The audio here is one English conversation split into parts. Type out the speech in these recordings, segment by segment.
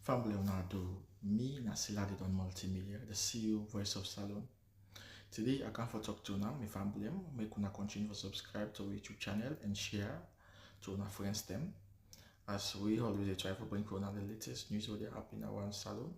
Family Leonardo, me Nasiladi on Multimedia, the CEO Voice of Salon. Today I come for talk to now, my family, make una continue to subscribe to our YouTube channel and share to our friends them. As we always try to bring on the latest news what they happen around salon,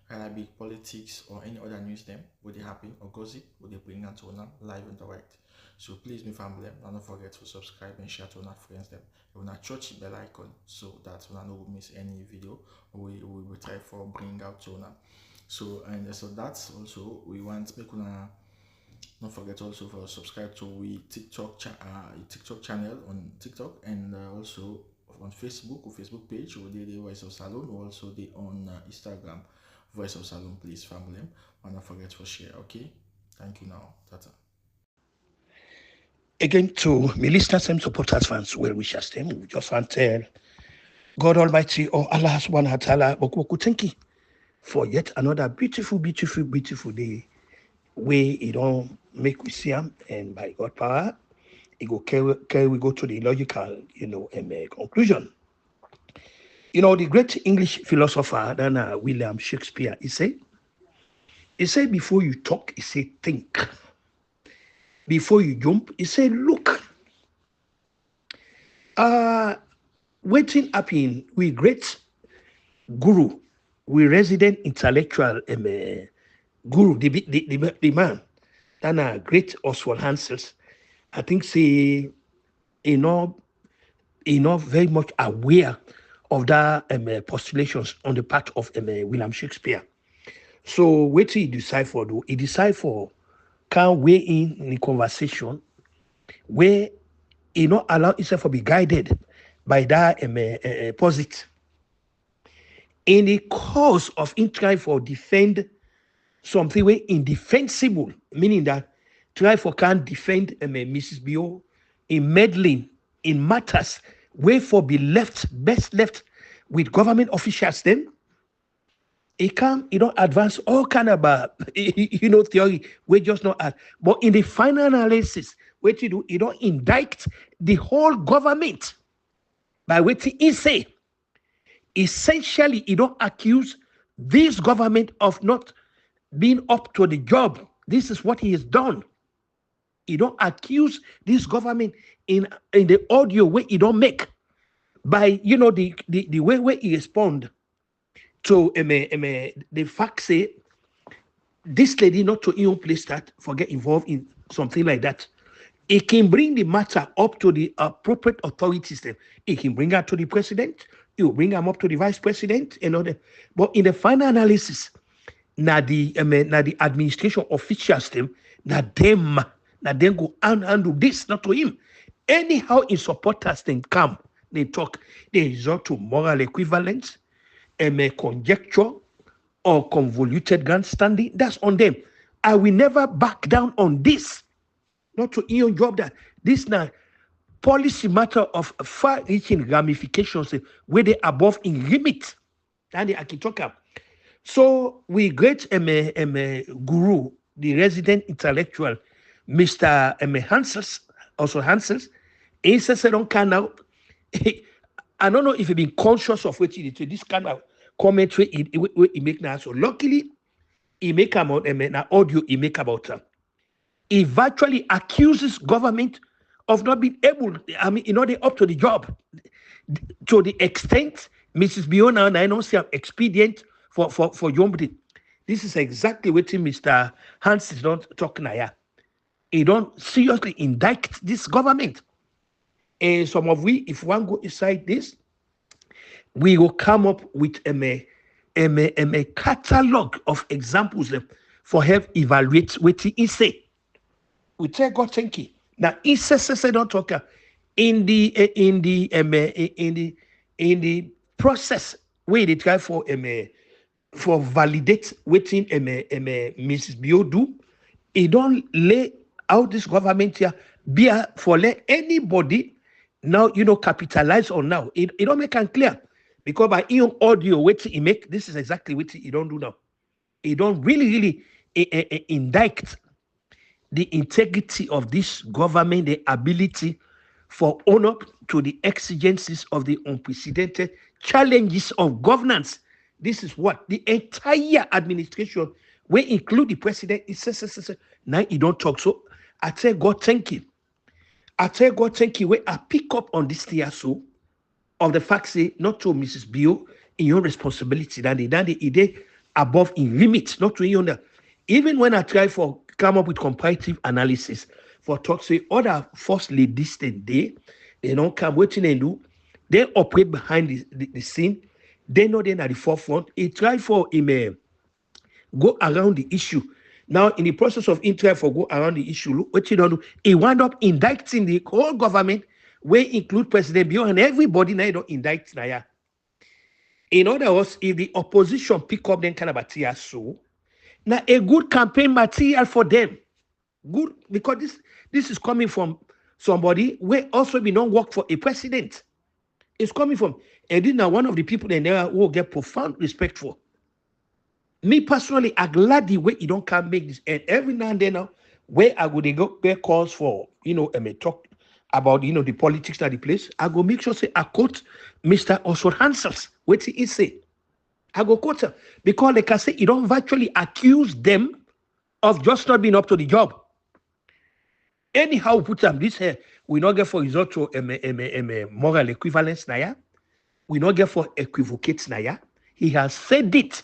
whether it be politics or any other news them what they happen or gossip what they bring out to live and direct. So please, my family, don't forget to subscribe and share to our friends them. You wanna touch the bell icon so that we don't miss any video we will try for bring out to now. So that's also we want make una don't forget also for subscribe to we TikTok channel on TikTok and also on Facebook or Facebook page or the Voice of Salon or also the on Instagram Voice of Salon. Please family, and don't forget to share. Okay, thank you now. Tata. Again, to my listeners and supporters, fans, well wishers, them, we just want to tell God Almighty or Allah subhanahu wa ta'ala, thank you for yet another beautiful day. Where it don't make we see him, and by God power, it go carry we go to the logical, conclusion. The great English philosopher, William Shakespeare, he said, before you talk, he said, think. Before you jump, he said, look. Waiting happen, we great guru, we resident intellectual guru, the man, that great OSWALD HANCILES, I think say, very much aware of that postulations on the part of William Shakespeare. So what he decide for do? He decide for can weigh in the conversation where he not allow himself to be guided by that posit. In the cause of in try for defend something way indefensible, meaning that try for can't defend Mrs. Bio in meddling in matters where for be best left with government officials then. It can, advance all kind of, theory. We just not add. But in the final analysis, what you do, you don't indict the whole government by what he say. Essentially, you don't accuse this government of not being up to the job. This is what he has done. You don't accuse this government in the audio way you don't make by the way where he respond. So the fact say this lady not to even place that for get involved in something like that. It can bring the matter up to the appropriate authorities. Then it can bring her to the president. It will bring them up to the vice president and all that. But in the final analysis, now the administration officials them go and handle this, not to him. Anyhow, in supporters then come, they talk, they resort to moral equivalence. Conjecture or convoluted grandstanding, that's on them. I will never back down on this. Not to your job that this now policy matter of far-reaching ramifications where they above in limit. And I can talk up. So we great guru, the resident intellectual, Mr. HANCILES, also HANCILES, he says I don't can out. I don't know if you've been conscious of what he did. This kind of commentary he make now. So luckily, he make about audio he make about her. He virtually accuses government of not being able. They up to the job to the extent Mrs. Biona and I don't see an expedient for Yombri. This is exactly what Mr. Hans is not talking about. He don't seriously indict this government. And some of we, if one go inside this, we will come up with a catalog of examples for help evaluate what he say. We tell God thank you. Now he says don't talk in the process where they try for validate waiting Mrs. Bio do. He don't lay out this government here for let anybody now capitalize on now. It don't make it clear. Because by your audio, what he make, this is exactly what he don't do now. He don't really indict the integrity of this government, the ability for honor to the exigencies of the unprecedented challenges of governance This is what the entire administration, will include the president, now he don't talk. So I tell God thank you. I tell God thank you. Where I pick up on this here so of the fact say not to Mrs. Bio in your responsibility that they above in limits, not to you. Even when I try for come up with comparative analysis for talk say other first ladies they don't come waiting and do, they operate behind the scene, they know they're at the forefront. He try for him go around the issue. Now, in the process of try for go around the issue, look what you don't do. He wound up indicting the whole government, where include President Bio and everybody now don't indict now. In other words, if the opposition pick up them kind of material, so now a good campaign material for them. Good, because this is coming from somebody where also we don't work for a president. It's coming from, and this now one of the people that there will get profound respect for. Me personally, I'm glad the way you don't can make this. And every now and then now, where I go, they go get calls for, and me talk about, the politics that the place. I go make sure say I quote Mr. Oswald HANCILES. What he say? I go quote her. Because like I say, you don't virtually accuse them of just not being up to the job. Anyhow, put them this here. We not get for result to moral equivalence naya. We not get for equivocates naya. He has said it.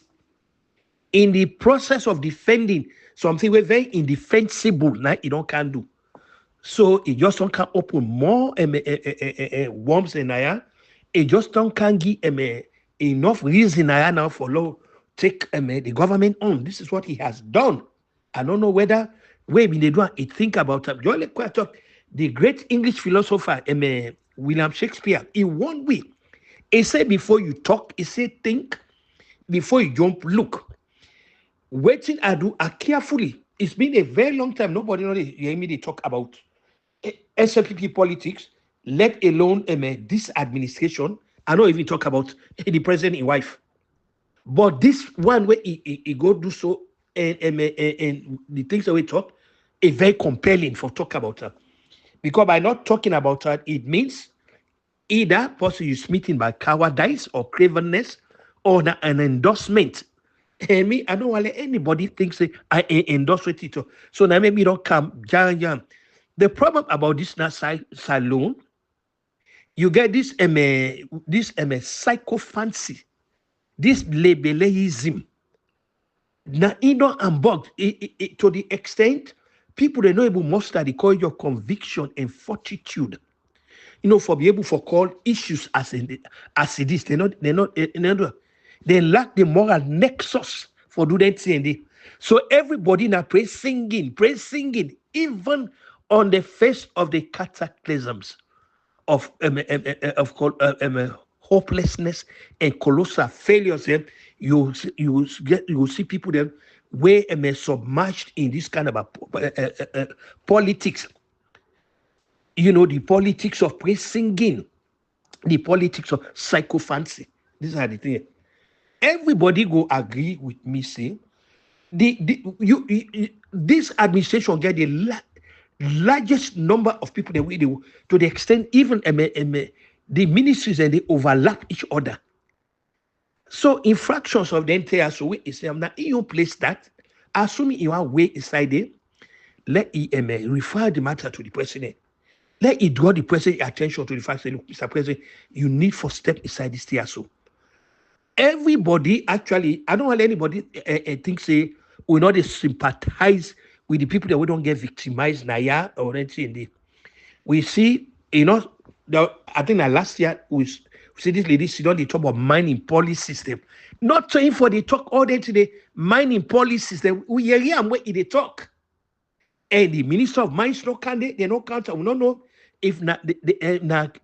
In the process of defending something we're very indefensible, now you don't can do. So it just don't can open more worms in there. It just don't can give enough reason now for law take the government on. This is what he has done. I don't know whether they do it think about it. The great English philosopher William Shakespeare, in one way, he said before you talk, he said think, before you jump, look. Waiting I do carefully. It's been a very long time. Nobody know they talk about SLPP politics, let alone this administration. I don't even talk about the president and wife. But this one where he go do so and the things that we talk is very compelling for talk about her. Because by not talking about her, it means either person you smitten by cowardice or cravenness or an endorsement. And me, I don't want to let anybody think say I endorse with it. So now maybe don't come jam. The problem about this now salon, you get this psychophancy, this labelism. Now it don't unbugged to the extent people they know able muster the courage of conviction and fortitude. For be able to call issues as it is. They lack the moral nexus for do that thing. So everybody now praise singing, even on the face of the cataclysms of hopelessness and colossal failures. You see people there way submerged in this kind of politics. The politics of praise singing, the politics of psychophancy. These are the things. Everybody go agree with me, say this administration get the largest number of people that we do, to the extent even the ministries and they overlap each other. So infractions of the entire so we say I'm not in your place that assuming you are way inside there, let it refer the matter to the president. Let it draw the president's attention to the fact that look, Mr. President, you need for step inside this tier so. Everybody actually, I don't want anybody think say we not sympathize with the people that we don't get victimized now or anything. We see, I think that last year we see this lady sit on the top of mining policy system. Not saying for the talk all day today, mining policy system. We hear and wait they talk. And the Minister of Mines no candidate, they no counter. We don't know if not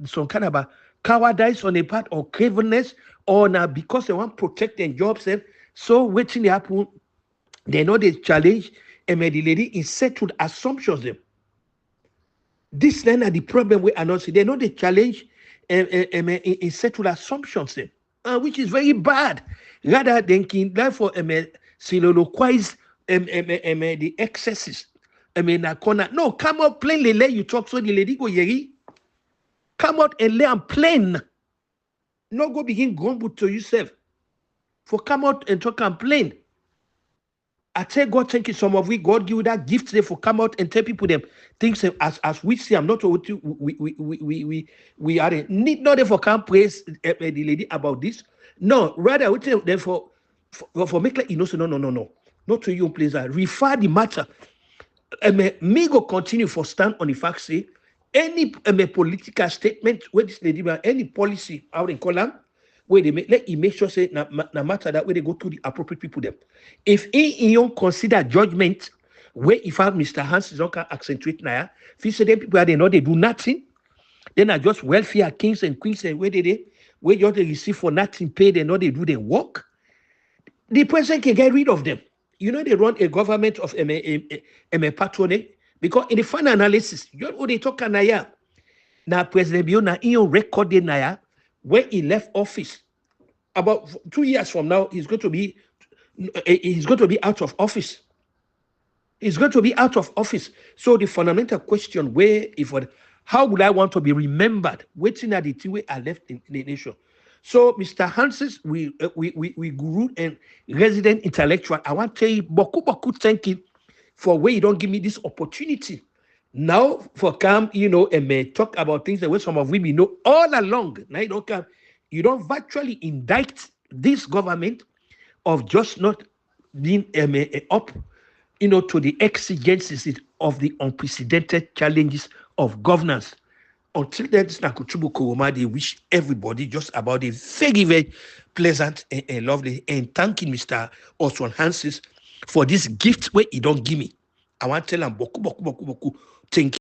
some kind of a cowardice on the part or cravenness or now because they want to protect their jobs. So waiting to happen, they know the challenge and the lady is settled assumptions. This then are the problem we are not seeing. They know the challenge in settled assumptions, which is very bad. Rather than therefore soliloquize the excesses. No, come out plainly, let you talk so the lady go yeri. Come out and lay and plain. No go begin grumble to yourself. for come out and talk and complain. I tell God, thank you. Some of we God give you that gift today for come out and tell people them things as we see. I'm not what we are need not for come praise the lady about this. No, rather we tell them for make like innocent. No. Not to you, please. Refer the matter. Me go continue for stand on the fact say any political statement where this lady any policy out in column where they make sure say na matter that where they go to the appropriate people them. If he consider judgment where if Mr. Hans is not can accentuate now, if he say them people they know they do nothing, then are just welfare kings and queens and where they just they receive for nothing pay, they know they do their work. The president can get rid of them. You know they run a government of patronage because in the final analysis, you know what they talk now. Now President Biona in recorded now when he left office. About 2 years from now, he's going to be out of office. He's going to be out of office. So the fundamental question how would I want to be remembered? Waiting at the thing where I left in the nation. So, Mr. Hanses, we guru and resident intellectual. I want to tell you, boku thank you for where you don't give me this opportunity. Now, for come, and may talk about things that way some of we know all along. Now you don't come, you don't virtually indict this government of just not being up, to the exigencies of the unprecedented challenges of governance. Until then, this Kutubu Koroma, they wish everybody just about a very, very pleasant and lovely, and thanking Mr. Oswald Hansis for this gift where he don't give me. I want to tell him boku, thank you.